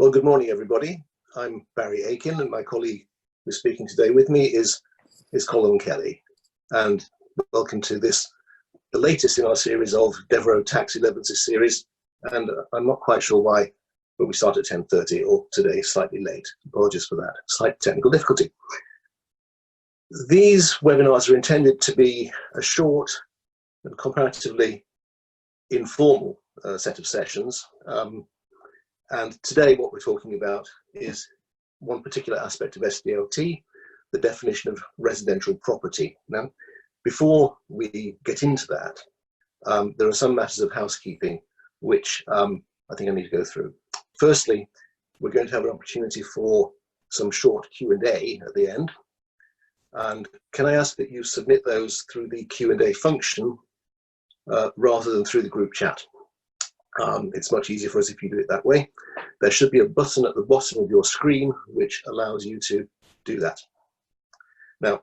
Well, good morning, everybody. I'm Barrie Akin, and my colleague who's speaking today with me is Colm Kelly. And welcome to this, the latest in our series of Devereux Tax 11th series. And I'm not quite sure why, but we start at 10:30 or today slightly late. Apologies for that, slight technical difficulty. These webinars are intended to be a short and comparatively informal set of sessions. And today what we're talking about is one particular aspect of SDLT, the definition of residential property. Now, before we get into that, there are some matters of housekeeping which I think I need to go through. Firstly, we're going to have an opportunity for some short Q&A at the end. And can I ask that you submit those through the Q&A function rather than through the group chat? It's much easier for us if you do it that way. There should be a button at the bottom of your screen which allows you to do that. Now,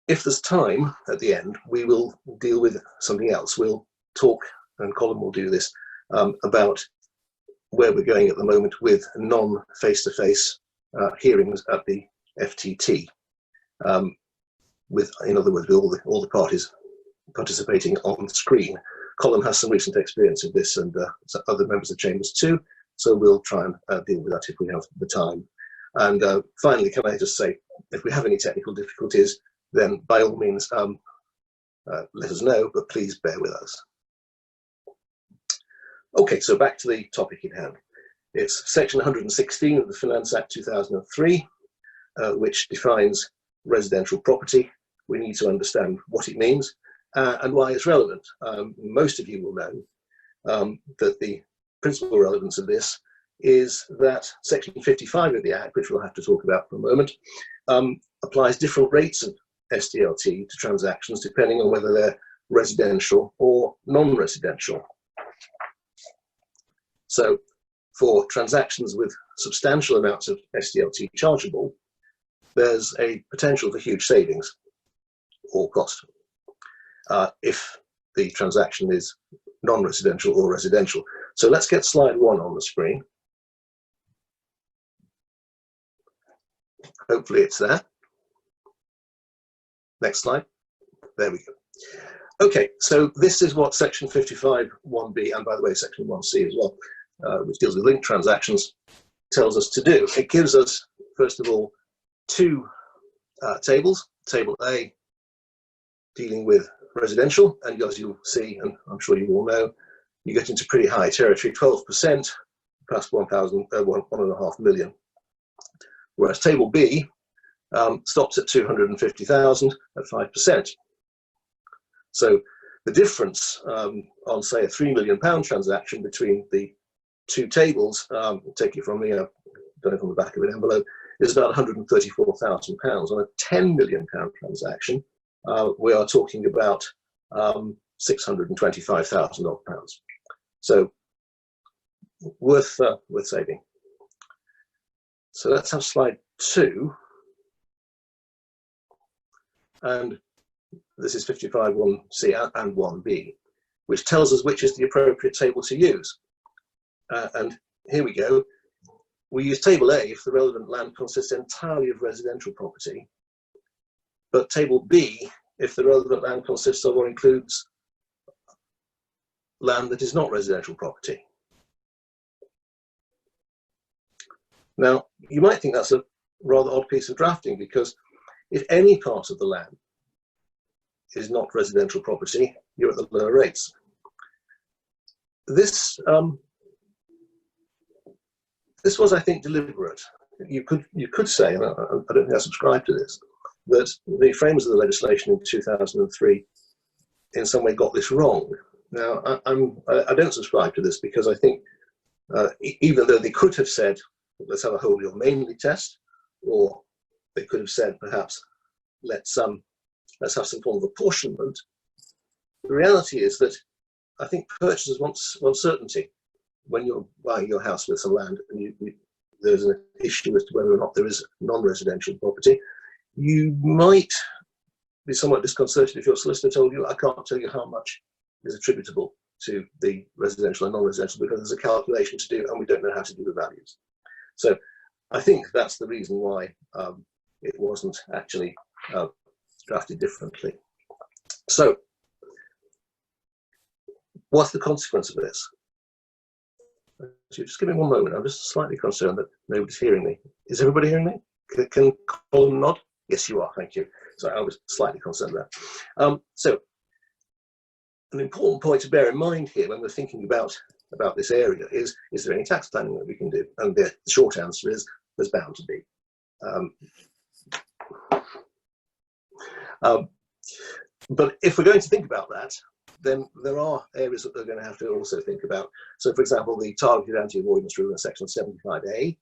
if there's time at the end, we will deal with something else. We'll talk, and Colm will do this, about where we're going at the moment with non-face-to-face hearings at the FTT. In other words, with all the parties participating on screen. Colm has some recent experience of this, and other members of Chambers too, so we'll try and deal with that if we have the time. And finally, can I just say, if we have any technical difficulties, then by all means let us know, but please bear with us. Okay, so back to the topic in hand. It's section 116 of the Finance Act 2003, which defines residential property. We need to understand what it means and why it's relevant. Most of you will know that the principal relevance of this is that section 55 of the Act, which we'll have to talk about for a moment, applies different rates of SDLT to transactions depending on whether they're residential or non-residential. So for transactions with substantial amounts of SDLT chargeable, there's a potential for huge savings or cost if the transaction is non-residential or residential. So let's get slide 1 on the screen. Hopefully it's there. Next slide. There we go. Okay, so this is what section 55 1B, and by the way, section 1C as well, which deals with linked transactions, tells us to do. It gives us, first of all, two tables. Table A dealing with residential, and as you'll see, and I'm sure you all know, you get into pretty high territory, 12% past 1.5 million. Whereas table B stops at 250,000 at 5%. So the difference on, say, a £3 million transaction between the two tables, take it from me, I've done it from the back of an envelope, is about £134,000. On a £10 million transaction, we are talking about £625,000 odd. So worth saving. So let's have slide 2. And this is 55 1C and 1B, which tells us which is the appropriate table to use. And here we go. We use table A if the relevant land consists entirely of residential property, but table B if the relevant land consists of or includes land that is not residential property. Now, you might think that's a rather odd piece of drafting, because if any part of the land is not residential property, you're at the lower rates. This was, I think, deliberate. You could say, and I don't think I subscribe to this, that the framers of the legislation in 2003 in some way got this wrong. Now, I don't subscribe to this, because I think even though they could have said, let's have a wholly or mainly test, or they could have said, perhaps, let's have some form of apportionment, the reality is that I think purchasers want certainty. When you're buying your house with some land and there's an issue as to whether or not there is non-residential property, you might be somewhat disconcerted if your solicitor told you, I can't tell you how much is attributable to the residential and non-residential, because there's a calculation to do and we don't know how to do the values. So I think that's the reason why it wasn't actually drafted differently. So what's the consequence of this? Just give me one moment. I'm just slightly concerned that nobody's hearing me. Is everybody hearing me? Can Colm nod? Yes, you are. Thank you. So I was slightly concerned there. So an important point to bear in mind here when we're thinking about this area is there any tax planning that we can do? And the short answer is there's bound to be. But if we're going to think about that, then there are areas that they're going to have to also think about. So, for example, the targeted anti-avoidance rule in section 75A,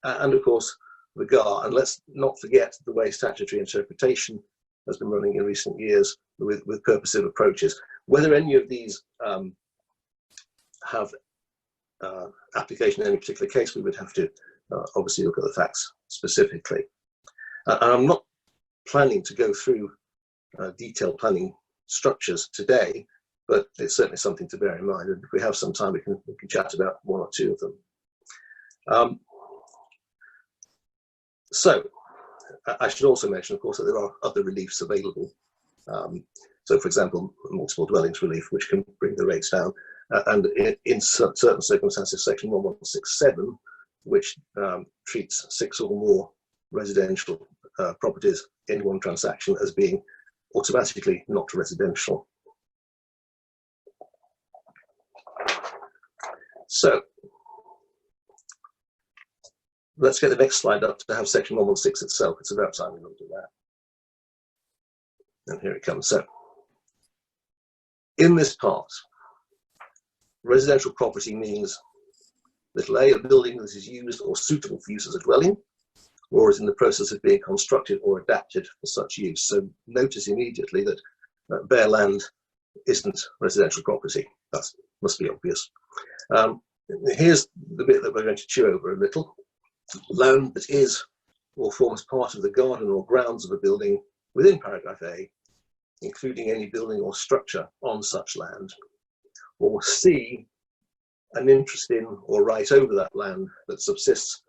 and of course the GAR. And let's not forget the way statutory interpretation has been running in recent years with purposive approaches. Whether any of these have application in any particular case, we would have to obviously look at the facts specifically. And I'm not planning to go through detailed planning structures today, but it's certainly something to bear in mind. And if we have some time, we can chat about one or two of them. So I should also mention, of course, that there are other reliefs available. So, for example, multiple dwellings relief, which can bring the rates down. And in certain circumstances, section 1167, which treats 6 or more residential properties in one transaction as being automatically not residential. So let's get the next slide up to have section 116 itself. It's about time we looked at that. And here it comes. So in this part, residential property means little a building that is used or suitable for use as a dwelling, or is in the process of being constructed or adapted for such use. So notice immediately that bare land isn't residential property. That must be obvious. Here's the bit that we're going to chew over a little. Land that is or forms part of the garden or grounds of a building within paragraph A, including any building or structure on such land. Or C, an interest in or right over that land that subsists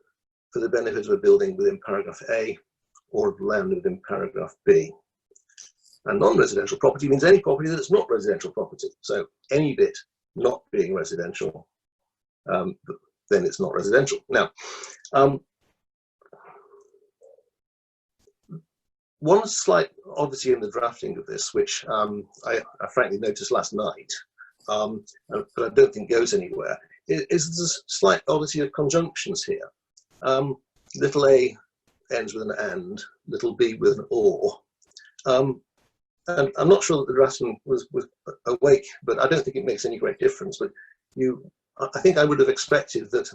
for the benefit of a building within paragraph A or of land within paragraph B. And non-residential property means any property that's not residential property. So any bit not being residential, then it's not residential. Now, one slight oddity in the drafting of this, which I frankly noticed last night, but I don't think goes anywhere, is the slight oddity of conjunctions here. Little a ends with an and, little b with an or. And I'm not sure that the draftsman was awake, but I don't think it makes any great difference. But I think I would have expected that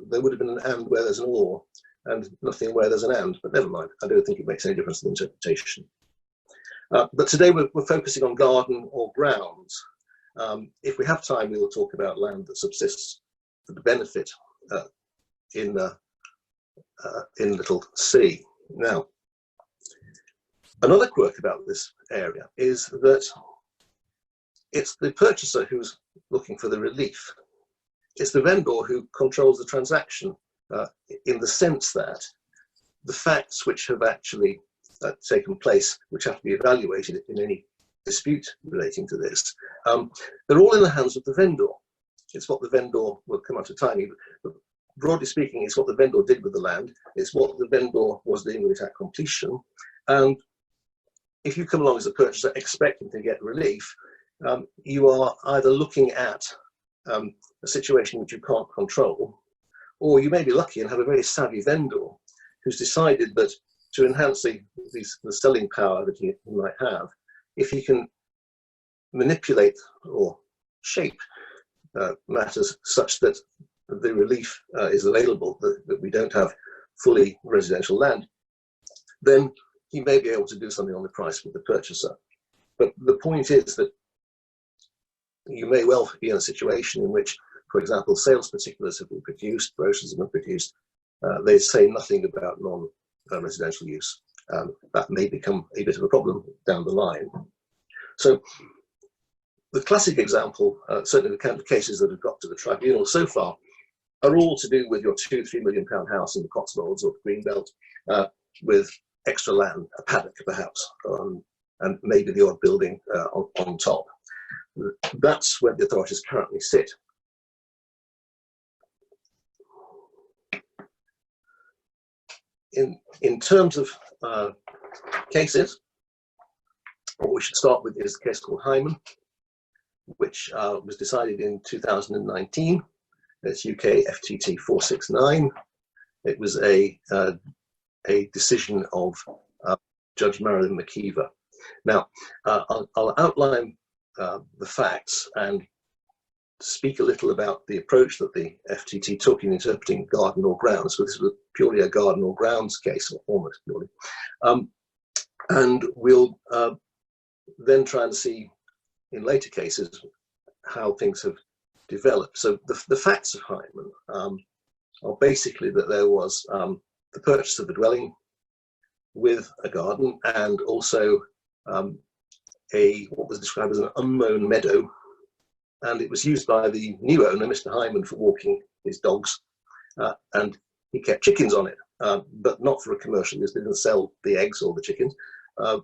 there would have been an and where there's an or, and nothing where there's an and, but never mind. I don't think it makes any difference to the interpretation. But today we're focusing on garden or grounds. If we have time, we will talk about land that subsists for the benefit in little c. Now, another quirk about this area is that it's the purchaser who's looking for the relief. It's the vendor who controls the transaction, in the sense that the facts which have actually taken place, which have to be evaluated in any dispute relating to this, they're all in the hands of the vendor. It's what the vendor, will come on to timing, but broadly speaking, it's what the vendor did with the land. It's what the vendor was doing with it at completion. And if you come along as a purchaser expecting to get relief, you are either looking at a situation which you can't control, or you may be lucky and have a very savvy vendor who's decided that to enhance the selling power that he might have, if he can manipulate or shape matters such that the relief is available, that we don't have fully residential land, then he may be able to do something on the price with the purchaser. But the point is that you may well be in a situation in which, for example, sales particulars have been produced, brochures have been produced, they say nothing about non-residential use. That may become a bit of a problem down the line. So the classic example, certainly the kind of cases that have got to the tribunal so far, are all to do with your £2-3 million house in the Cotswolds or the Greenbelt, with extra land, a paddock perhaps, and maybe the odd building on top. That's where the authorities currently sit. In terms of cases, what we should start with is the case called Hyman, which was decided in 2019. It's UK FTT 469. It was a decision of Judge Marilyn McKeever. Now, I'll outline the facts and speak a little about the approach that the FTT took in interpreting garden or grounds. So this was purely a garden or grounds case, or almost purely. And we'll then try and see in later cases how things have developed. So the facts of Hyman are basically that there was the purchase of the dwelling with a garden, and also what was described as an unmown meadow, and it was used by the new owner, Mr. Hyman, for walking his dogs, and he kept chickens on it, but not for a commercial use. They didn't sell the eggs or the chickens.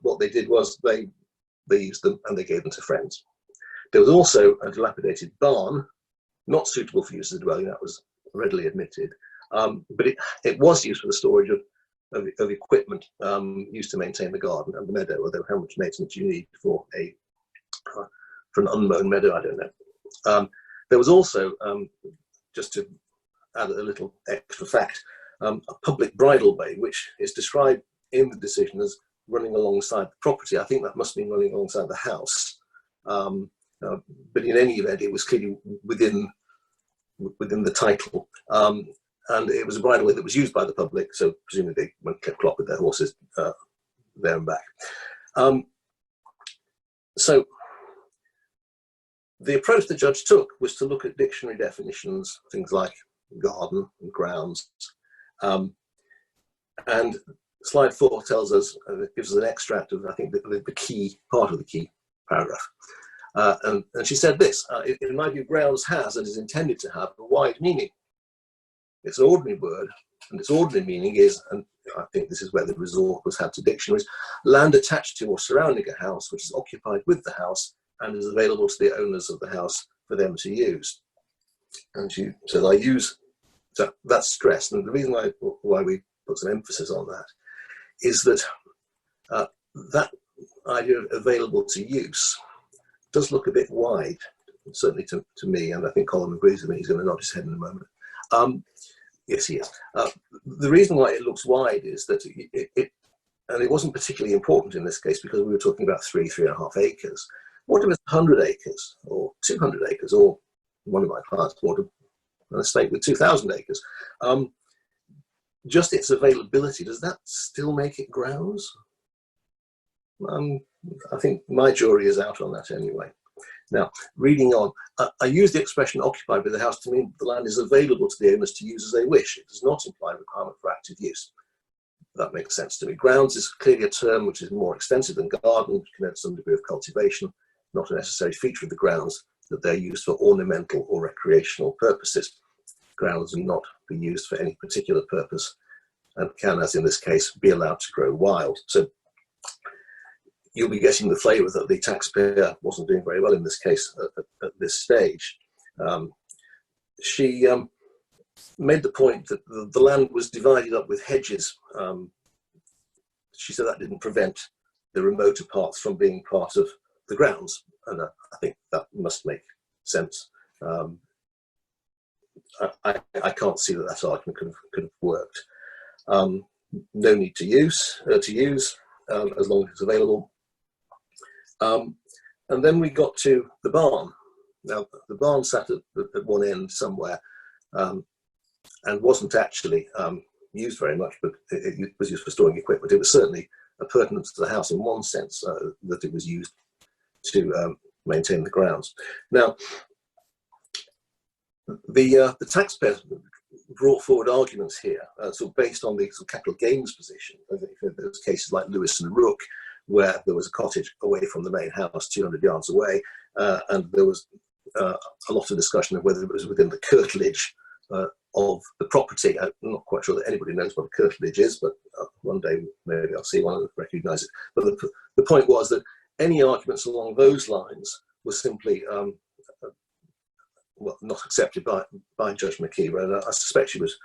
What they did was they used them and they gave them to friends. There was also a dilapidated barn, not suitable for use as a dwelling, that was readily admitted, but it was used for the storage of equipment used to maintain the garden and the meadow, although how much maintenance you need for an unmown meadow, I don't know. There was also, just to add a little extra fact, a public bridle way, which is described in the decision as running alongside the property. I think that must mean running alongside the house. But in any event, it was clearly within the title. And it was a bridleway that was used by the public, so presumably they went clip-clop with their horses there and back. So the approach the judge took was to look at dictionary definitions, things like garden and grounds. And slide 4 tells us, it gives us an extract of, I think, the key part of the key paragraph. And she said this: in my view, grounds has and is intended to have a wide meaning. It's an ordinary word, and its ordinary meaning is, and I think this is where the resort was had to dictionaries, land attached to or surrounding a house which is occupied with the house and is available to the owners of the house for them to use. And she said, I use, so that's stressed. And the reason why we put some emphasis on that is that that idea of available to use does look a bit wide, certainly to me, and I think Colm agrees with me. He's going to nod his head in a moment. Yes, he is. The reason why it looks wide is that and it wasn't particularly important in this case because we were talking about 3.5 acres. What if it's 100 acres or 200 acres, or one of my clients bought an estate with 2,000 acres? Just its availability, does that still make it grounds? I think my jury is out on that anyway. Now, reading on, I use the expression occupied with the house to mean the land is available to the owners to use as they wish. It does not imply requirement for active use. That makes sense to me. Grounds is clearly a term which is more extensive than garden, which connotes some degree of cultivation, not a necessary feature of the grounds that they're used for ornamental or recreational purposes. Grounds will not be used for any particular purpose and can, as in this case, be allowed to grow wild. So you'll be getting the flavour that the taxpayer wasn't doing very well in this case at this stage. She made the point that the land was divided up with hedges. She said that didn't prevent the remoter parts from being part of the grounds, and I think that must make sense. I can't see that argument could have worked. No need to use as long as it's available. And then we got to the barn. Now, the barn sat at one end somewhere and wasn't actually used very much, but it was used for storing equipment. It was certainly a pertinence to the house in one sense, that it was used to maintain the grounds. Now, the taxpayers brought forward arguments here, so based on the sort of capital gains position. There's cases like Lewis and Rook, where there was a cottage away from the main house, 200 yards away, and there was a lot of discussion of whether it was within the curtilage of the property. I'm not quite sure that anybody knows what a curtilage is, but one day maybe I'll see one and recognise it. But the point was that any arguments along those lines were simply well, not accepted by Judge McKeever, and I suspect she was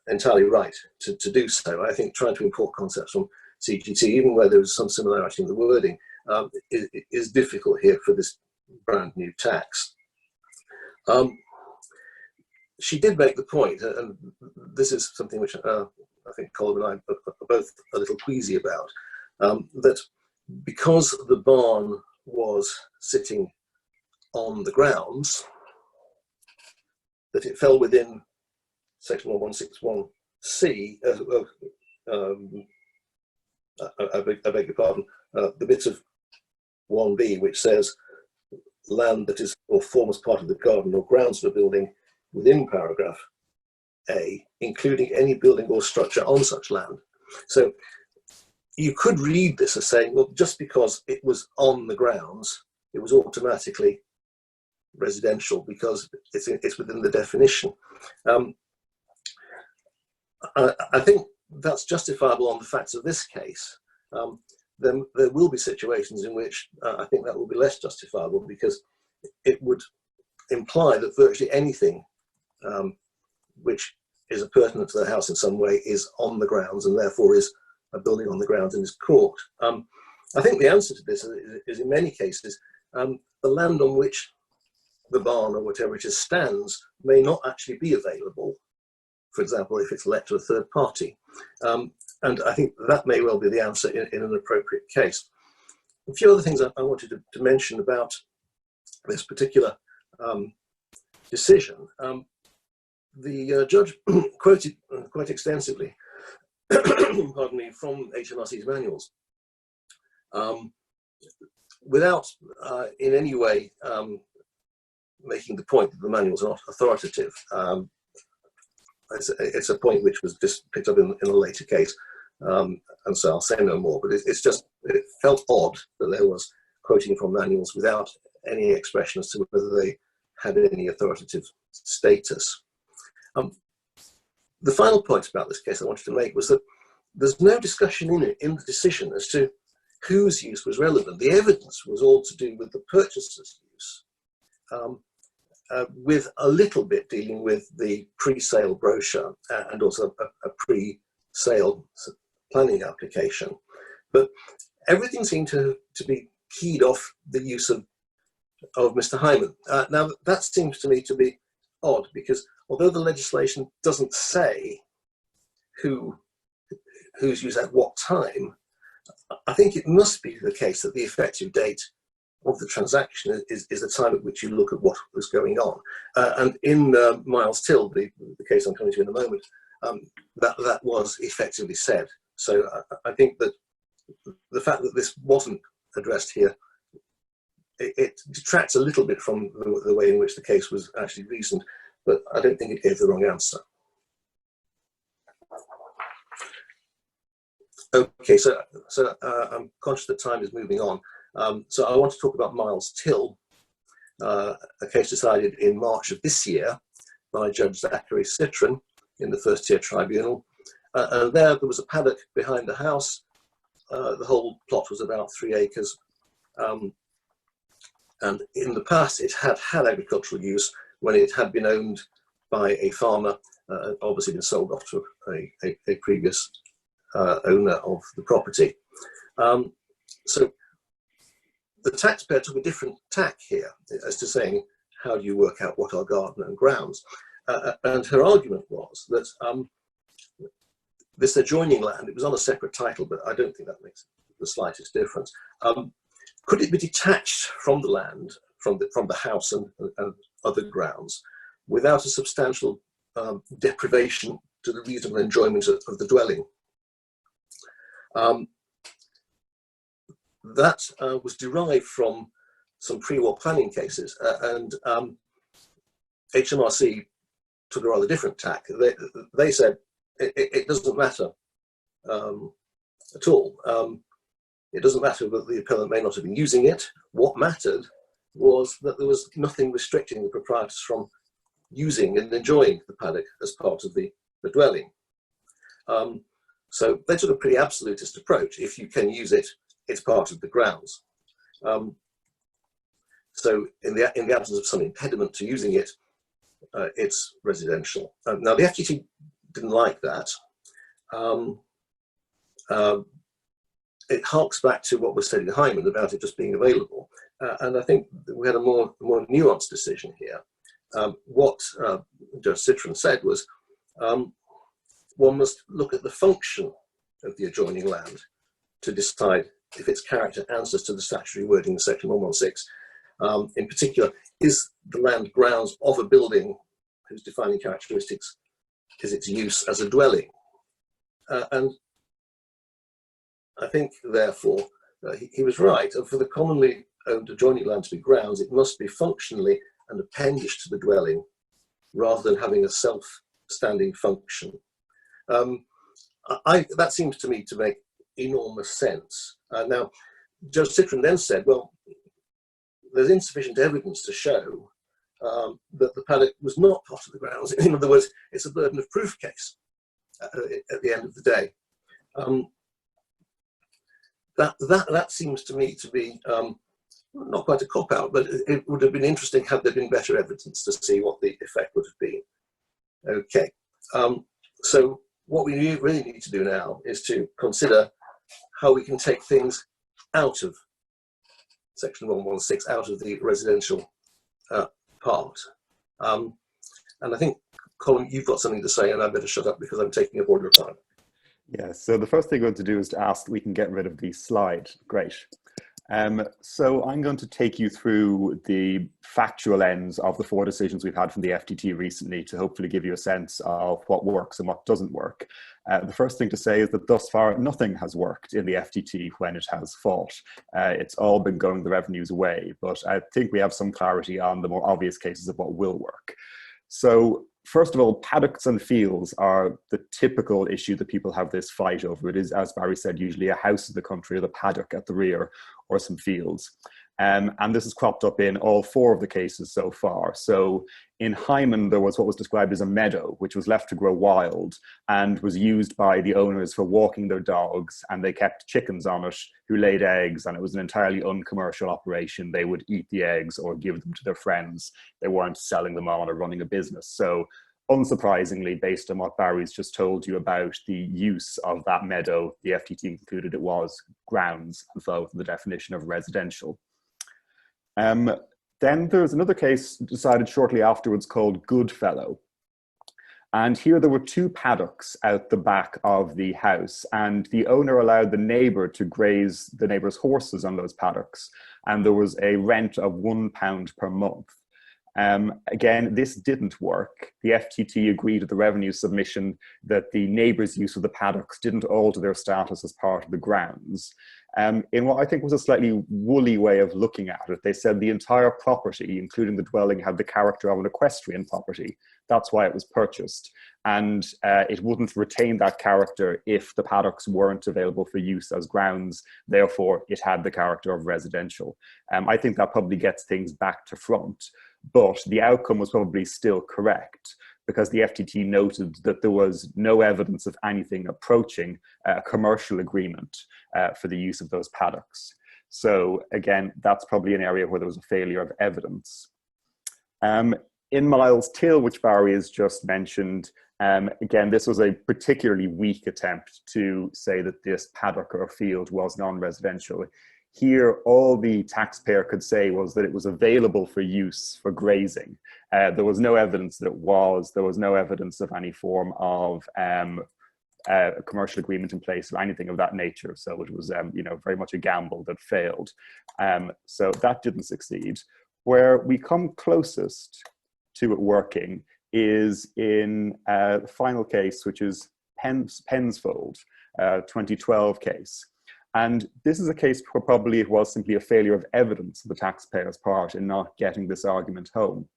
entirely right to do so. I think trying to import concepts from CGT, even where there was some similarity in the wording, is difficult here for this brand new tax. She did make the point, and this is something which I think Colm and I are both a little queasy about, that because the barn was sitting on the grounds, that it fell within section 1161C, I beg your pardon, the bit of 1B which says land that is or forms part of the garden or grounds of a building within paragraph A, including any building or structure on such land. So you could read this as saying, well, just because it was on the grounds, it was automatically residential because it's within the definition. I think that's justifiable on the facts of this case. Then there will be situations in which I think that will be less justifiable, because it would imply that virtually anything which is pertinent to the house in some way is on the grounds, and therefore is a building on the grounds and is caught. I think the answer to this is in many cases, the land on which the barn or whatever it is stands may not actually be available, for example, if it's let to a third party. And I think that may well be the answer in an appropriate case. A few other things I wanted to mention about this particular decision. The judge quoted quite extensively, pardon me, from HMRC's manuals, without in any way making the point that the manuals are not authoritative. It's a point which was just picked up in a later case, and so I'll say no more, but it felt odd that there was quoting from manuals without any expression as to whether they had any authoritative status. The final point about this case I wanted to make was that there's no discussion in the decision as to whose use was relevant. The evidence was all to do with the purchaser's use, with a little bit dealing with the pre-sale brochure and also a pre-sale planning application. But everything seemed to be keyed off the use of Mr. Hyman. Now, that seems to me to be odd, because although the legislation doesn't say who's used at what time, I think it must be the case that the effective date of the transaction is the time at which you look at what was going on. And in Miles Till, the case I'm coming to in a moment, that was effectively said. So I think that the fact that this wasn't addressed here, it detracts a little bit from the way in which the case was actually reasoned, but I don't think it gave the wrong answer. Okay, so I'm conscious that time is moving on. So I want to talk about Miles Till, a case decided in March of this year by Judge Zachary Citron in the First Tier Tribunal. And there was a paddock behind the house. The whole plot was about 3 acres. And in the past, it had agricultural use when it had been owned by a farmer, obviously been sold off to a previous owner of the property. So the taxpayer took a different tack here as to saying, how do you work out what are garden and grounds? And her argument was that this adjoining land, it was on a separate title, but I don't think that makes the slightest difference. Could it be detached from the land, from the house and other grounds, without a substantial deprivation to the reasonable enjoyment of the dwelling? That was derived from some pre-war planning cases, and HMRC took a rather different tack. They said it doesn't matter at all. It doesn't matter that the appellant may not have been using it. What mattered was that there was nothing restricting the proprietors from using and enjoying the paddock as part of the dwelling. So they took a pretty absolutist approach. If you can use it, it's part of the grounds. So in the absence of some impediment to using it, it's residential. Now the FTT didn't like that. It harks back to what was said in Hyman about it just being available. And I think we had a more nuanced decision here. What Judge Citron said was, one must look at the function of the adjoining land to decide if its character answers to the statutory wording in section 116. In particular, is the land grounds of a building whose defining characteristics is its use as a dwelling? And I think, therefore, he was right. And for the commonly owned adjoining land to be grounds, it must be functionally an appendage to the dwelling rather than having a self-standing function. That seems to me to make enormous sense. Now, Judge Citron then said, well, there's insufficient evidence to show that the paddock was not part of the grounds. In other words, it's a burden of proof case at the end of the day. That seems to me to be not quite a cop-out, but it would have been interesting had there been better evidence to see what the effect would have been. Okay, so what we really need to do now is to consider how we can take things out of section 116, out of the residential part. And I think, Colm, you've got something to say, and I better shut up because I'm taking up all your time. Yeah, so the first thing I'm going to do is to ask, we can get rid of the slide. Great. So I'm going to take you through the factual ends of the 4 decisions we've had from the FTT recently to hopefully give you a sense of what works and what doesn't work. The first thing to say is that thus far, nothing has worked in the FTT when it has fought. It's all been going the revenue's way, but I think we have some clarity on the more obvious cases of what will work. So first of all, paddocks and fields are the typical issue that people have this fight over. It is, as Barrie said, usually a house in the country, or the paddock at the rear, or some fields. And this has cropped up in all 4 of the cases so far. So in Hyman, there was what was described as a meadow, which was left to grow wild and was used by the owners for walking their dogs, and they kept chickens on it who laid eggs, and it was an entirely uncommercial operation. They would eat the eggs or give them to their friends. They weren't selling them on or running a business. So unsurprisingly, based on what Barry's just told you about the use of that meadow, the FTT concluded it was grounds and fell within the definition of residential. Then there's another case decided shortly afterwards called Goodfellow. And here there were 2 paddocks out the back of the house, and the owner allowed the neighbour to graze the neighbour's horses on those paddocks. And there was a rent of £1 per month. Again, this didn't work. The FTT agreed at the revenue submission that the neighbours' use of the paddocks didn't alter their status as part of the grounds. In what I think was a slightly woolly way of looking at it, they said the entire property, including the dwelling, had the character of an equestrian property. That's why it was purchased. And it wouldn't retain that character if the paddocks weren't available for use as grounds. Therefore, it had the character of residential. I think that probably gets things back to front. But the outcome was probably still correct, because the FTT noted that there was no evidence of anything approaching a commercial agreement for the use of those paddocks. So again, that's probably an area where there was a failure of evidence. In Miles Till, which Barrie has just mentioned, again, this was a particularly weak attempt to say that this paddock or field was non-residential. Here, all the taxpayer could say was that it was available for use for grazing. There was no evidence that it was. There was no evidence of any form of a commercial agreement in place or anything of that nature. So it was, very much a gamble that failed. So that didn't succeed. Where we come closest to it working is in the final case, which is Pensfold, 2012 case. And this is a case where probably it was simply a failure of evidence on the taxpayer's part in not getting this argument home.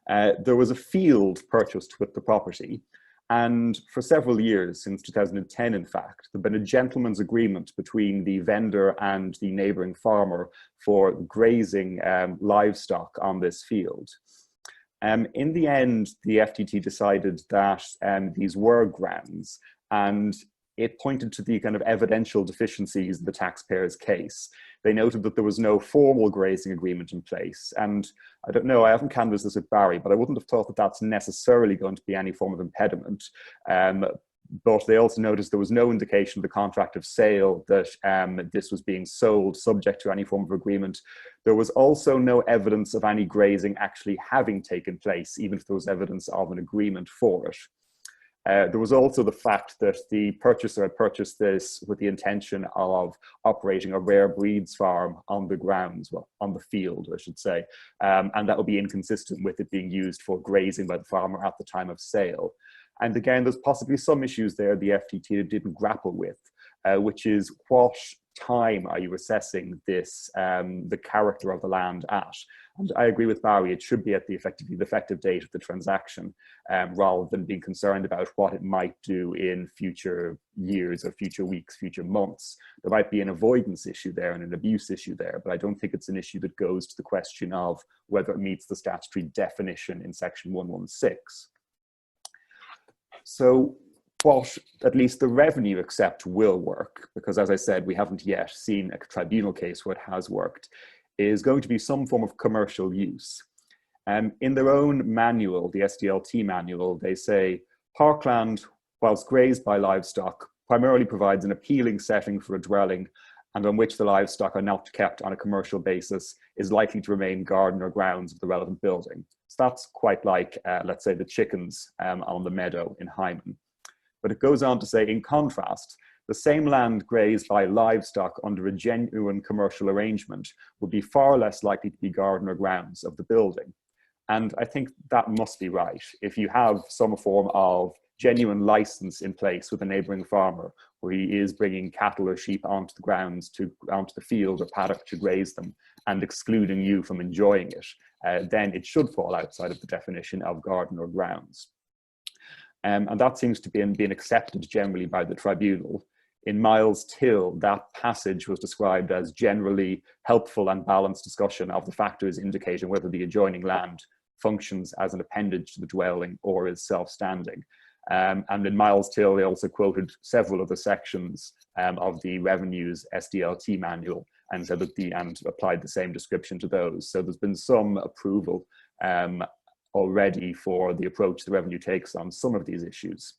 There was a field purchased with the property, and for several years, since 2010 in fact, there'd been a gentleman's agreement between the vendor and the neighbouring farmer for grazing livestock on this field. In the end, the FTT decided that these were grounds, and it pointed to the kind of evidential deficiencies in the taxpayer's case. They noted that there was no formal grazing agreement in place. And I don't know, I haven't canvassed this with Barrie, but I wouldn't have thought that that's necessarily going to be any form of impediment. But they also noticed there was no indication of the contract of sale that this was being sold subject to any form of agreement. There was also no evidence of any grazing actually having taken place, even if there was evidence of an agreement for it. There was also the fact that the purchaser had purchased this with the intention of operating a rare breeds farm on the grounds, well, on the field, I should say, and that would be inconsistent with it being used for grazing by the farmer at the time of sale. And again, there's possibly some issues there the FTT didn't grapple with, which is what time are you assessing this, the character of the land at? And I agree with Barrie, it should be at the effective date of the transaction, rather than being concerned about what it might do in future years or future weeks, future months. There might be an avoidance issue there and an abuse issue there, but I don't think it's an issue that goes to the question of whether it meets the statutory definition in section 116. So what at least the revenue accept will work, because as I said, we haven't yet seen a tribunal case where it has worked, is going to be some form of commercial use. In their own manual, the SDLT manual, they say, parkland, whilst grazed by livestock, primarily provides an appealing setting for a dwelling and on which the livestock are not kept on a commercial basis, is likely to remain garden or grounds of the relevant building. So that's quite like, let's say, the chickens on the meadow in Hyman. But it goes on to say, in contrast, the same land grazed by livestock under a genuine commercial arrangement would be far less likely to be garden or grounds of the building. And I think that must be right. If you have some form of genuine license in place with a neighbouring farmer, where he is bringing cattle or sheep onto the grounds, onto the field or paddock to graze them, and excluding you from enjoying it, then it should fall outside of the definition of garden or grounds. And that seems to be being accepted generally by the tribunal. In Miles Till, that passage was described as generally helpful and balanced discussion of the factors indicating whether the adjoining land functions as an appendage to the dwelling or is self-standing. And in Miles Till, they also quoted several of the sections of the Revenue's SDLT manual and said that and applied the same description to those. So there's been some approval already for the approach the Revenue takes on some of these issues.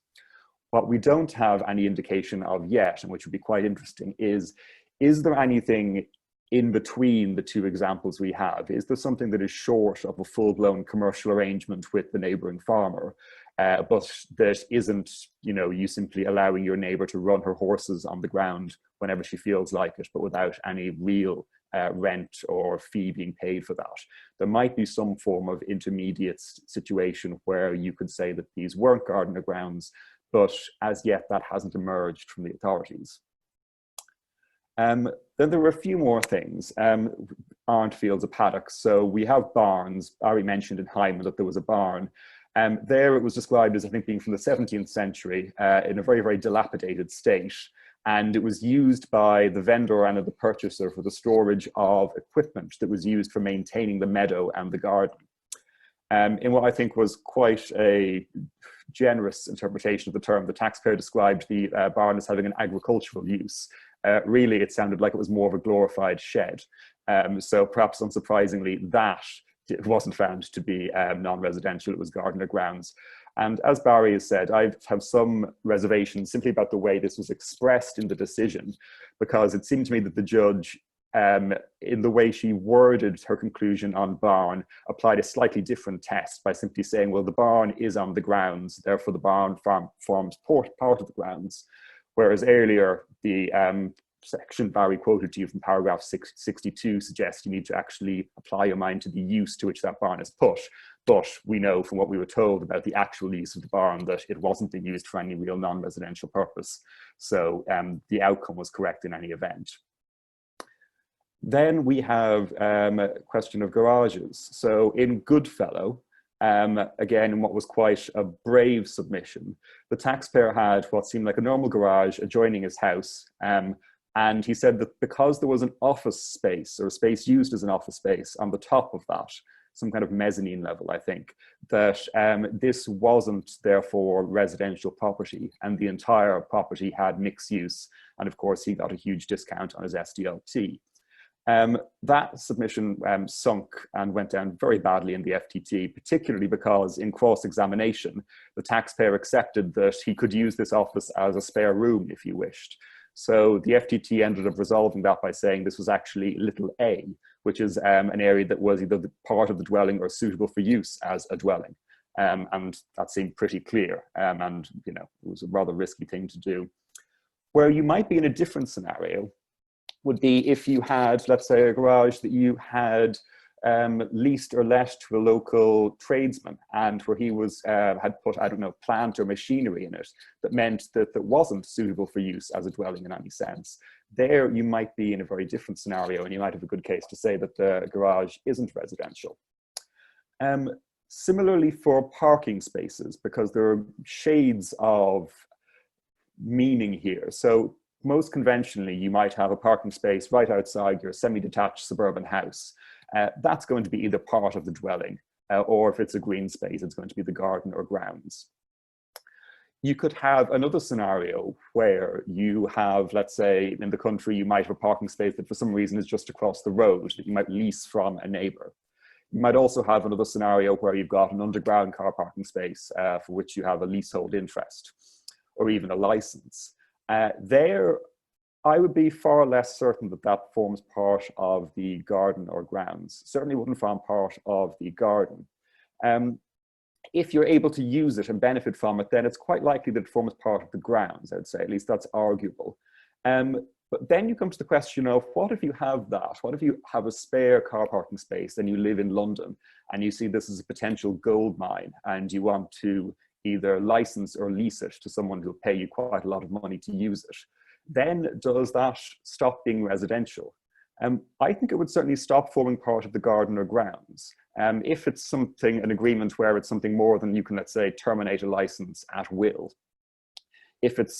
What we don't have any indication of yet, and which would be quite interesting, is there anything in between the two examples we have? Is there something that is short of a full-blown commercial arrangement with the neighbouring farmer, but that isn't, you simply allowing your neighbour to run her horses on the ground whenever she feels like it, but without any real rent or fee being paid for that? There might be some form of intermediate situation where you could say that these weren't garden or grounds, but as yet that hasn't emerged from the authorities. Then there were a few more things. Aren't fields or paddocks. So we have barns. Barrie mentioned in Hyman that there was a barn. There it was described as, I think, being from the 17th century in a very, very dilapidated state. And it was used by the vendor and the purchaser for the storage of equipment that was used for maintaining the meadow and the garden. In what I think was quite a generous interpretation of the term, the taxpayer described the barn as having an agricultural use. Really, it sounded like it was more of a glorified shed. So perhaps unsurprisingly, that it wasn't found to be non-residential, it was garden or grounds. And as Barrie has said, I have some reservations simply about the way this was expressed in the decision, because it seemed to me that the judge, in the way she worded her conclusion on barn, applied a slightly different test by simply saying, well, the barn is on the grounds, therefore the barn forms part of the grounds. Whereas earlier, the section Barrie quoted to you from paragraph 62 suggests you need to actually apply your mind to the use to which that barn is put. But we know from what we were told about the actual use of the barn that it wasn't being used for any real non-residential purpose. So the outcome was correct in any event. Then we have a question of garages. So in Goodfellow, again, in what was quite a brave submission, the taxpayer had what seemed like a normal garage adjoining his house. And he said that because there was an office space or a space used as an office space on the top of that, some kind of mezzanine level, I think, that this wasn't therefore residential property, and the entire property had mixed use. And of course, he got a huge discount on his SDLT. That submission sunk and went down very badly in the FTT, particularly because in cross-examination, the taxpayer accepted that he could use this office as a spare room if he wished. So the FTT ended up resolving that by saying this was actually little a, which is an area that was either the part of the dwelling or suitable for use as a dwelling. And that seemed pretty clear, and it was a rather risky thing to do. Where you might be in a different scenario would be if you had, let's say, a garage that you had leased or let to a local tradesman, and where he was had put, I don't know, plant or machinery in it that meant that that wasn't suitable for use as a dwelling in any sense. There you might be in a very different scenario, and you might have a good case to say that the garage isn't residential. Similarly for parking spaces, because there are shades of meaning here. So most conventionally, you might have a parking space right outside your semi-detached suburban house. That's going to be either part of the dwelling, or if it's a green space, it's going to be the garden or grounds. You could have another scenario where you have, let's say, in the country, you might have a parking space that for some reason is just across the road that you might lease from a neighbor. You might also have another scenario where you've got an underground car parking space for which you have a leasehold interest or even a license. There, I would be far less certain that that forms part of the garden or grounds. Certainly wouldn't form part of the garden. If you're able to use it and benefit from it, then it's quite likely that it forms part of the grounds, I'd say. At least that's arguable. But then you come to the question of, what if you have that? What if you have a spare car parking space and you live in London and you see this as a potential gold mine and you want to either license or lease it to someone who'll pay you quite a lot of money to use it? Then does that stop being residential? I think it would certainly stop forming part of the garden or grounds. If it's something, an agreement where it's something more than you can, let's say, terminate a license at will. If it's,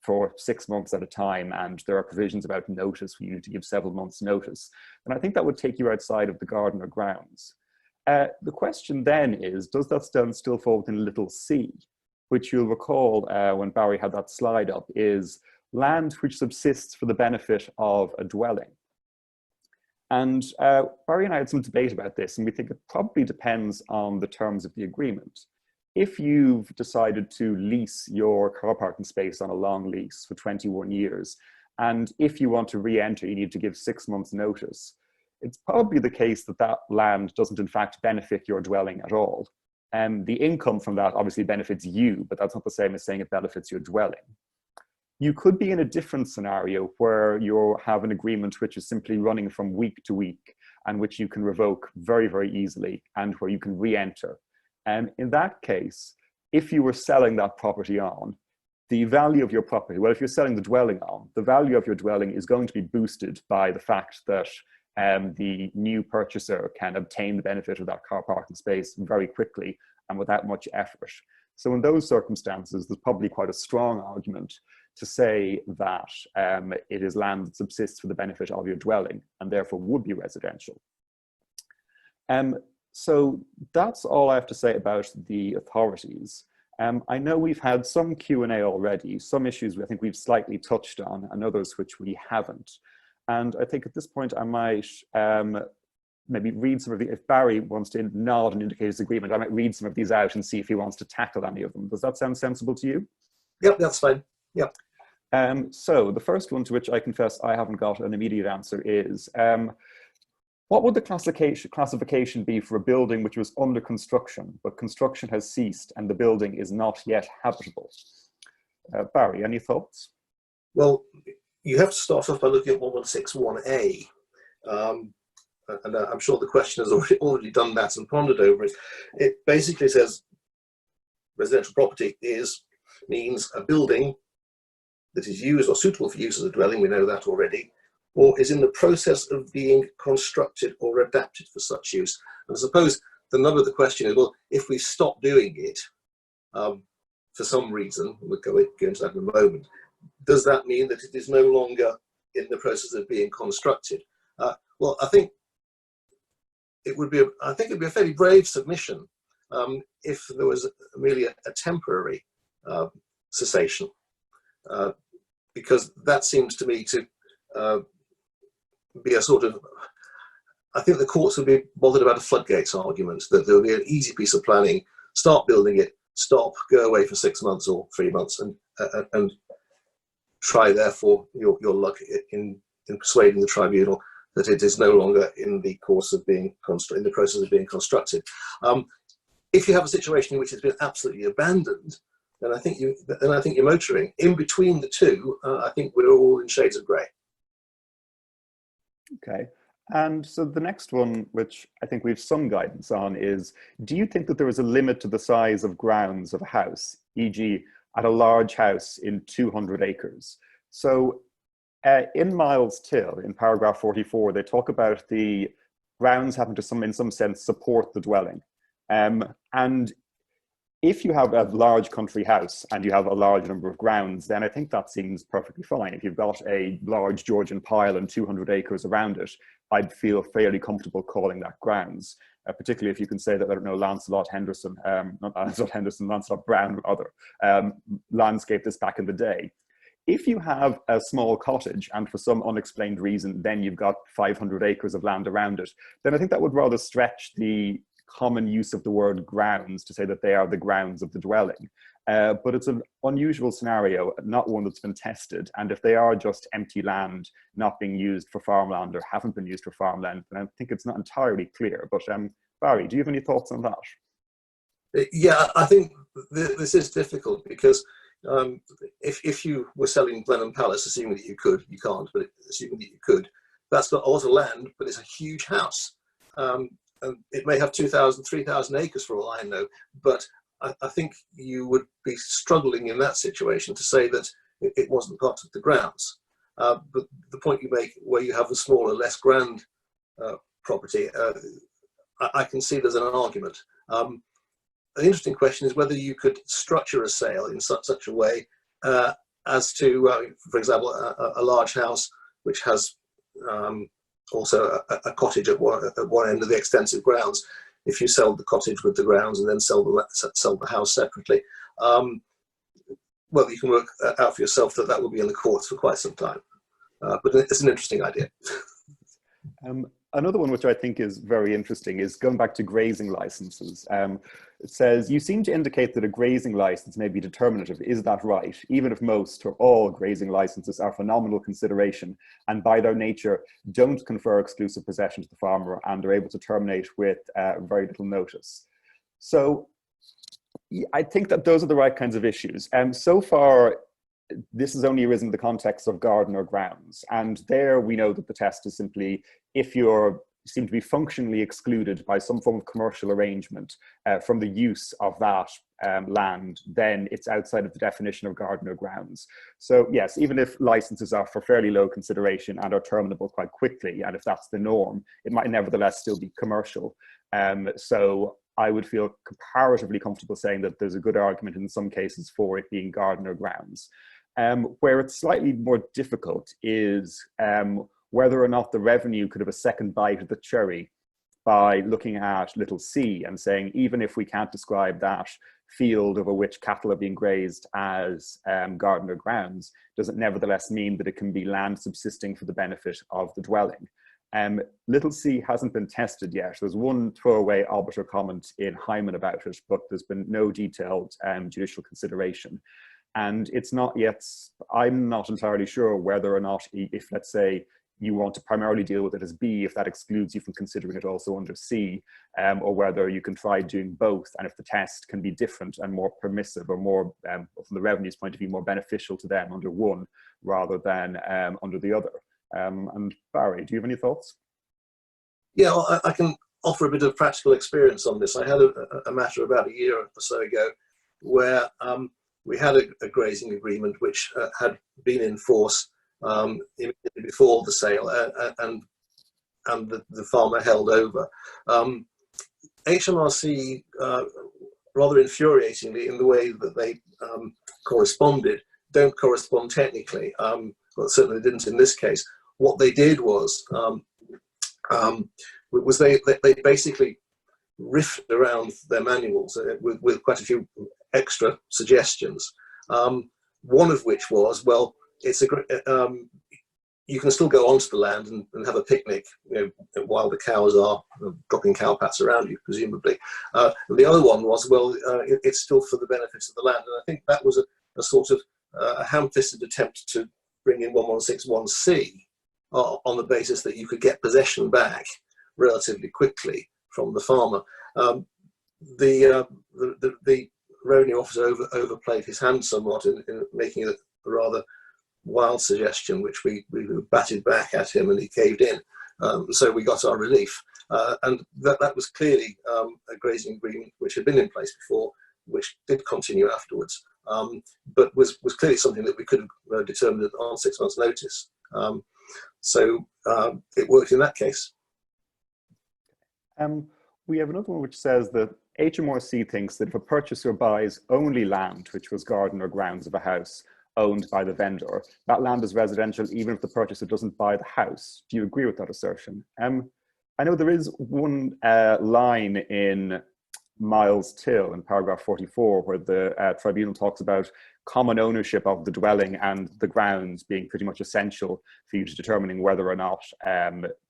for 6 months at a time and there are provisions about notice, where you need to give several months notice, then I think that would take you outside of the garden or grounds. The question then is, does that still fall within little c, which you'll recall when Barrie had that slide up, is land which subsists for the benefit of a dwelling. And Barrie and I had some debate about this, and we think it probably depends on the terms of the agreement. If you've decided to lease your car parking space on a long lease for 21 years, and if you want to re-enter, you need to give 6 months notice, it's probably the case that that land doesn't in fact benefit your dwelling at all. The income from that obviously benefits you, but that's not the same as saying it benefits your dwelling. You could be in a different scenario where you have an agreement which is simply running from week to week and which you can revoke very, very easily and where you can re-enter. And in that case, if you were selling that property on, the value of your property, well, if you're selling the dwelling on, the value of your dwelling is going to be boosted by the fact that the new purchaser can obtain the benefit of that car parking space very quickly and without much effort. So in those circumstances, there's probably quite a strong argument to say that it is land that subsists for the benefit of your dwelling and therefore would be residential. So that's all I have to say about the authorities. I know we've had some Q&A already, some issues I think we've slightly touched on and others which we haven't. And I think at this point I might maybe read some of the, if Barrie wants to nod and indicate his agreement, I might read some of these out and see if he wants to tackle any of them. Does that sound sensible to you? Yep, that's fine. Yep. So the first one, to which I confess I haven't got an immediate answer, is what would the classification be for a building which was under construction, but construction has ceased and the building is not yet habitable? Barrie, any thoughts? Well, you have to start off by looking at 1161A. And I'm sure the question has already done that and pondered over it. It basically says residential property means a building that is used or suitable for use as a dwelling, we know that already, or is in the process of being constructed or adapted for such use. And I suppose the nub of the question is, well, if we stop doing it for some reason, we'll go into that in a moment, does that mean that it is no longer in the process of being constructed? Well, I think it would be, I think it'd be a fairly brave submission if there was merely a temporary cessation, because that seems to me to be a sort of, I think the courts would be bothered about a floodgates argument, that there would be an easy piece of planning, start building it, stop, go away for 6 months or 3 months, and try therefore your luck in persuading the tribunal that it is no longer in the course of being in the process of being constructed. If you have a situation in which it's been absolutely abandoned, then I think you're motoring. In between the two, I think we're all in shades of grey. Okay. And so the next one, which I think we have some guidance on, is, do you think that there is a limit to the size of grounds of a house, e.g. at a large house in 200 acres? So in Miles Till, in paragraph 44, they talk about the grounds having to in some sense support the dwelling. And if you have a large country house and you have a large number of grounds, then I think that seems perfectly fine. If you've got a large Georgian pile and 200 acres around it, I'd feel fairly comfortable calling that grounds, particularly if you can say that, I don't know, Lancelot Henderson, not Lancelot Henderson, Lancelot Brown, rather, landscaped this back in the day. If you have a small cottage and for some unexplained reason, then you've got 500 acres of land around it, then I think that would rather stretch the common use of the word grounds to say that they are the grounds of the dwelling. But it's an unusual scenario, not one that's been tested. And if they are just empty land, not being used for farmland or haven't been used for farmland, then I think it's not entirely clear. But Barrie, do you have any thoughts on that? Yeah, I think this is difficult because if you were selling Blenheim Palace, assuming that you could, you can't, but assuming that you could, that's got a lot of land, but it's a huge house. And it may have 2,000, 3,000 acres for all I know, but I think you would be struggling in that situation to say that it wasn't part of the grounds. But the point you make, where you have a smaller, less grand property, I can see there's an argument. An interesting question is whether you could structure a sale in such a way as to, for example, a large house which has also a cottage at one end of the extensive grounds. If you sell the cottage with the grounds and then sell the house separately, well, you can work out for yourself that that will be in the courts for quite some time. But it's an interesting idea. Another one which I think is very interesting is going back to grazing licenses. It says, you seem to indicate that a grazing license may be determinative. Is that right? Even if most or all grazing licenses are for nominal consideration and by their nature don't confer exclusive possession to the farmer and are able to terminate with very little notice. So I think that those are the right kinds of issues. So far, this has only arisen in the context of garden or grounds. And there we know that the test is simply, if you seem to be functionally excluded by some form of commercial arrangement from the use of that land, then it's outside of the definition of garden or grounds. So yes, even if licenses are for fairly low consideration and are terminable quite quickly, and if that's the norm, it might nevertheless still be commercial. So I would feel comparatively comfortable saying that there's a good argument in some cases for it being garden or grounds. Where it's slightly more difficult is whether or not the revenue could have a second bite of the cherry by looking at little c and saying, even if we can't describe that field over which cattle are being grazed as garden or grounds, does it nevertheless mean that it can be land subsisting for the benefit of the dwelling? Little c hasn't been tested yet. There's one throwaway arbiter comment in Hyman about it, but there's been no detailed judicial consideration. And it's not yet, I'm not entirely sure whether or not, if let's say you want to primarily deal with it as B, if that excludes you from considering it also under C, or whether you can try doing both, and if the test can be different and more permissive or more, from the revenue's point of view, more beneficial to them under one rather than under the other. And Barrie, do you have any thoughts? Yeah, well, I can offer a bit of practical experience on this. I had a matter about a year or so ago where we had a grazing agreement which had been in force immediately before the sale, and the farmer held over. HMRC, rather infuriatingly in the way that they corresponded, don't correspond technically. Well, certainly didn't in this case. What they did was was they basically riffed around their manuals with quite a few extra suggestions. One of which was, well, it's you can still go onto the land and have a picnic, while the cows are dropping cow pats around you, presumably. And the other one was, well, it's still for the benefits of the land. And I think that was a sort of a ham-fisted attempt to bring in 1161C on the basis that you could get possession back relatively quickly from the farmer. The revenue officer overplayed his hand somewhat in making a rather wild suggestion, which we batted back at him, and he caved in. So we got our relief, and that was clearly a grazing agreement which had been in place before, which did continue afterwards, but was clearly something that we could have determined on 6 months' notice. So it worked in that case. We have another one which says that HMRC thinks that if a purchaser buys only land which was garden or grounds of a house owned by the vendor, that land is residential even if the purchaser doesn't buy the house. Do you agree with that assertion? I know there is one line in Miles Till in paragraph 44 where the tribunal talks about common ownership of the dwelling and the grounds being pretty much essential for you to determining whether or not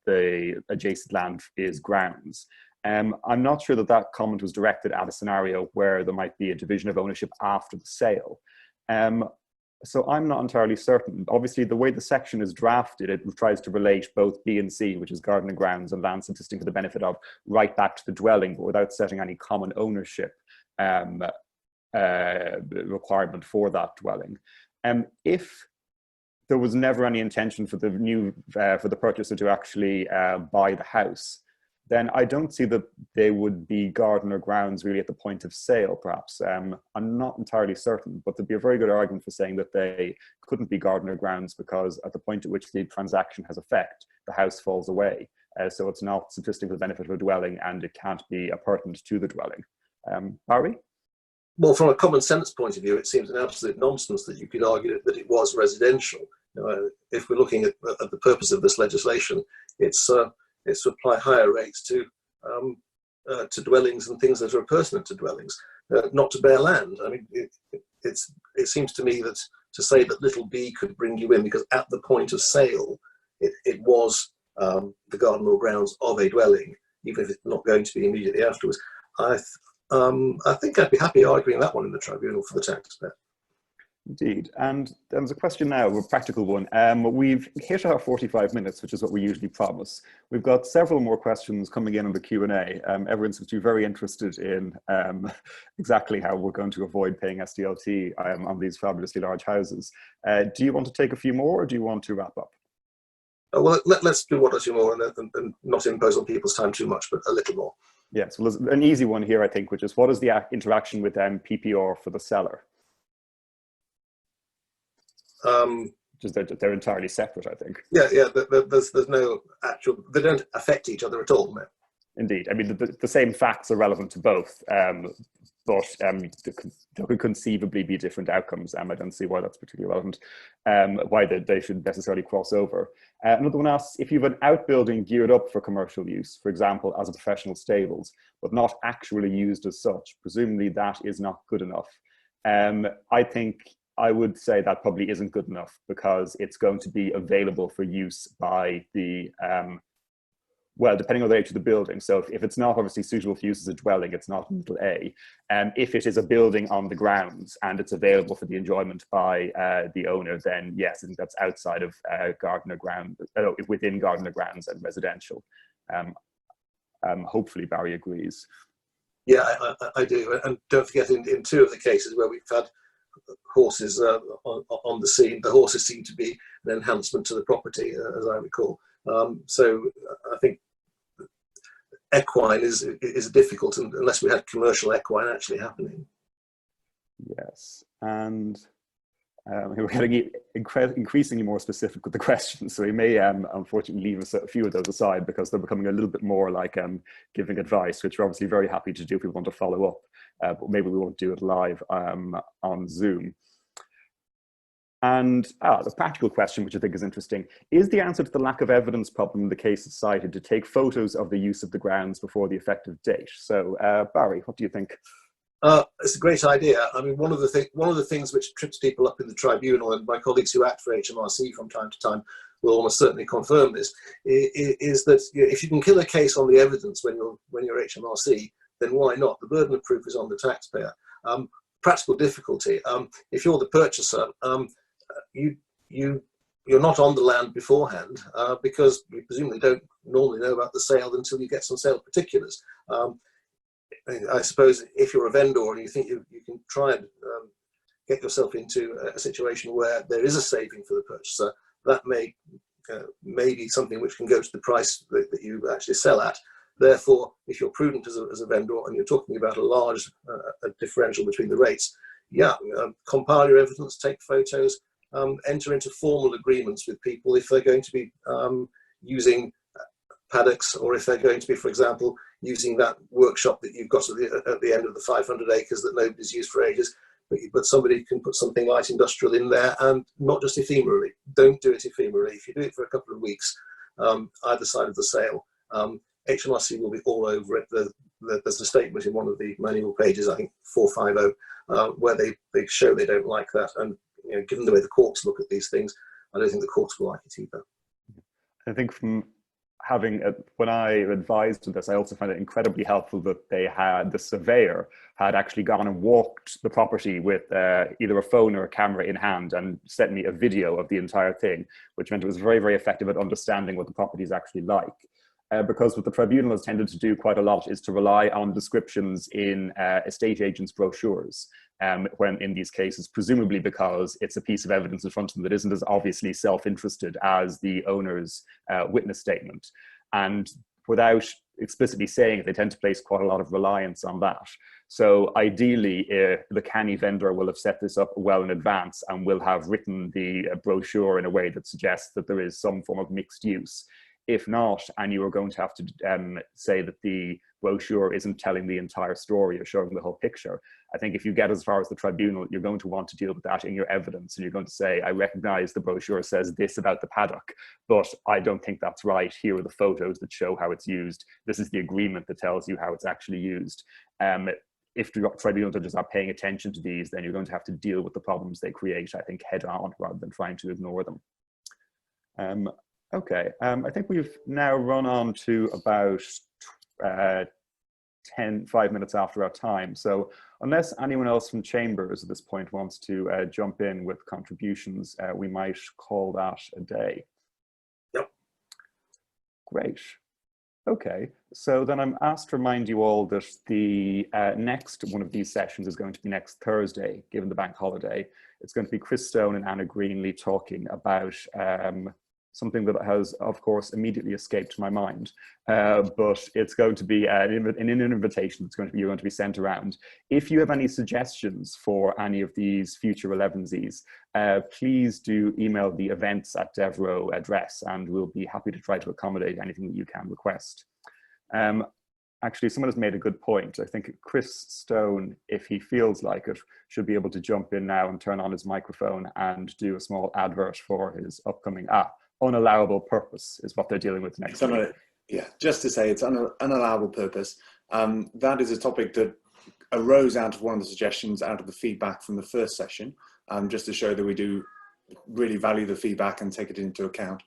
the adjacent land is grounds. I'm not sure that that comment was directed at a scenario where there might be a division of ownership after the sale. So I'm not entirely certain. Obviously, the way the section is drafted, it tries to relate both B and C, which is garden and grounds and land subsisting for the benefit of, right back to the dwelling, but without setting any common ownership requirement for that dwelling. If there was never any intention for the purchaser to actually buy the house, then I don't see that they would be garden or grounds really at the point of sale, perhaps. I'm not entirely certain, but there'd be a very good argument for saying that they couldn't be garden or grounds because at the point at which the transaction has effect, the house falls away. So it's not subsisting for the benefit of a dwelling and it can't be appurtenant to the dwelling. Barrie? Well, from a common sense point of view, it seems an absolute nonsense that you could argue that it was residential. If we're looking at the purpose of this legislation, it's to apply higher rates to dwellings and things that are pertinent to dwellings, not to bare land. I mean, it seems to me that to say that little b could bring you in because at the point of sale, it was the garden or grounds of a dwelling, even if it's not going to be immediately afterwards. I think I'd be happy arguing that one in the tribunal for the taxpayer. Indeed. And there's a question now, a practical one. We've hit our 45 minutes, which is what we usually promise. We've got several more questions coming in on the Q&A. Everyone seems to be very interested in exactly how we're going to avoid paying SDLT on these fabulously large houses. Do you want to take a few more, or do you want to wrap up? Well, let's do one or two more and not impose on people's time too much, but a little more. Yes, well, there's an easy one here, I think, which is what is the interaction with PPR for the seller? Just they're entirely separate, I think. Yeah. There's no actual. They don't affect each other at all. No. Indeed, I mean the same facts are relevant to both, but there could conceivably be different outcomes. I don't see why that's particularly relevant. Why they should necessarily cross over. Another one asks if you have an outbuilding geared up for commercial use, for example, as a professional stables, but not actually used as such. Presumably that is not good enough. I think I would say that probably isn't good enough because it's going to be available for use by the, well, depending on the age of the building. So if it's not obviously suitable for use as a dwelling, it's not little a. If it is a building on the grounds and it's available for the enjoyment by the owner, then yes, I think that's outside of garden or ground, within garden or grounds and residential. Hopefully Barrie agrees. Yeah, I do. And don't forget in two of the cases where we've had horses on the scene, the horses seem to be an enhancement to the property, as I recall. So I think equine is difficult unless we had commercial equine actually happening. Yes, and we're getting increasingly more specific with the questions, so we may unfortunately leave a few of those aside because they're becoming a little bit more like giving advice, which we're obviously very happy to do if we want to follow up, but maybe we won't do it live on Zoom. And the practical question, which I think is interesting, is the answer to the lack of evidence problem in the cases cited to take photos of the use of the grounds before the effective date? So, Barrie, what do you think? It's a great idea. I mean, one of the things which trips people up in the tribunal, and my colleagues who act for HMRC from time to time will almost certainly confirm this, is that if you can kill a case on the evidence when you're HMRC, then why not? The burden of proof is on the taxpayer. Practical difficulty. If you're the purchaser, you're not on the land beforehand because you presumably don't normally know about the sale until you get some sale particulars. I suppose if you're a vendor and you think you can try and get yourself into a situation where there is a saving for the purchaser, that may be something which can go to the price that you actually sell at. Therefore, if you're prudent as a vendor and you're talking about a large differential between the rates, compile your evidence, take photos, enter into formal agreements with people if they're going to be using paddocks, or if they're going to be, for example, using that workshop that you've got at the end of the 500 acres that nobody's used for ages, but somebody can put something light industrial in there, and not just ephemerally. Don't do it ephemerally. If you do it for a couple of weeks, either side of the sale, HMRC will be all over it. There's a statement in one of the manual pages, I think 450, where they show they don't like that. And given the way the courts look at these things, I don't think the courts will like it either. I think from when I advised this, I also found it incredibly helpful that the surveyor had actually gone and walked the property with either a phone or a camera in hand and sent me a video of the entire thing, which meant it was very, very effective at understanding what the property is actually like. Because what the tribunal has tended to do quite a lot is to rely on descriptions in estate agents' brochures when in these cases, presumably because it's a piece of evidence in front of them that isn't as obviously self-interested as the owner's witness statement. And without explicitly saying it, they tend to place quite a lot of reliance on that. So ideally, the canny vendor will have set this up well in advance and will have written the brochure in a way that suggests that there is some form of mixed use. If not, and you are going to have to say that the brochure isn't telling the entire story or showing the whole picture, I think if you get as far as the tribunal, you're going to want to deal with that in your evidence. And you're going to say, I recognize the brochure says this about the paddock, but I don't think that's right. Here are the photos that show how it's used. This is the agreement that tells you how it's actually used. If the tribunal judges are paying attention to these, then you're going to have to deal with the problems they create, I think, head on rather than trying to ignore them. Okay, I think we've now run on to about 5 minutes after our time. So unless anyone else from Chambers at this point wants to jump in with contributions, we might call that a day. Yep. Great. Okay, so then I'm asked to remind you all that the next one of these sessions is going to be next Thursday, given the bank holiday. It's going to be Chris Stone and Anna Greenlee talking about something that has, of course, immediately escaped my mind, but it's going to be an invitation that's going to be, you're going to be sent around. If you have any suggestions for any of these future 11Zs, please do email the events@Devro address, and we'll be happy to try to accommodate anything that you can request. Actually, someone has made a good point. I think Chris Stone, if he feels like it, should be able to jump in now and turn on his microphone and do a small advert for his upcoming unallowable purpose is what they're dealing with next week. Yeah, just to say it's unallowable purpose. That is a topic that arose out of one of the suggestions out of the feedback from the first session, just to show that we do really value the feedback and take it into account.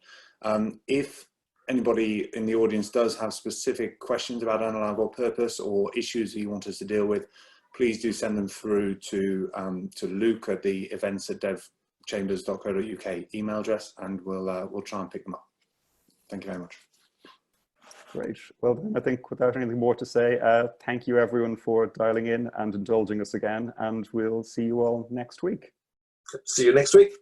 If anybody in the audience does have specific questions about unallowable purpose or issues that you want us to deal with, please do send them through to Luke at the events@devchambers.co.uk email address, and we'll try and pick them up. Thank you very much. Great. Well, then I think without anything more to say, thank you everyone for dialing in and indulging us again, and we'll see you all next week. See you next week.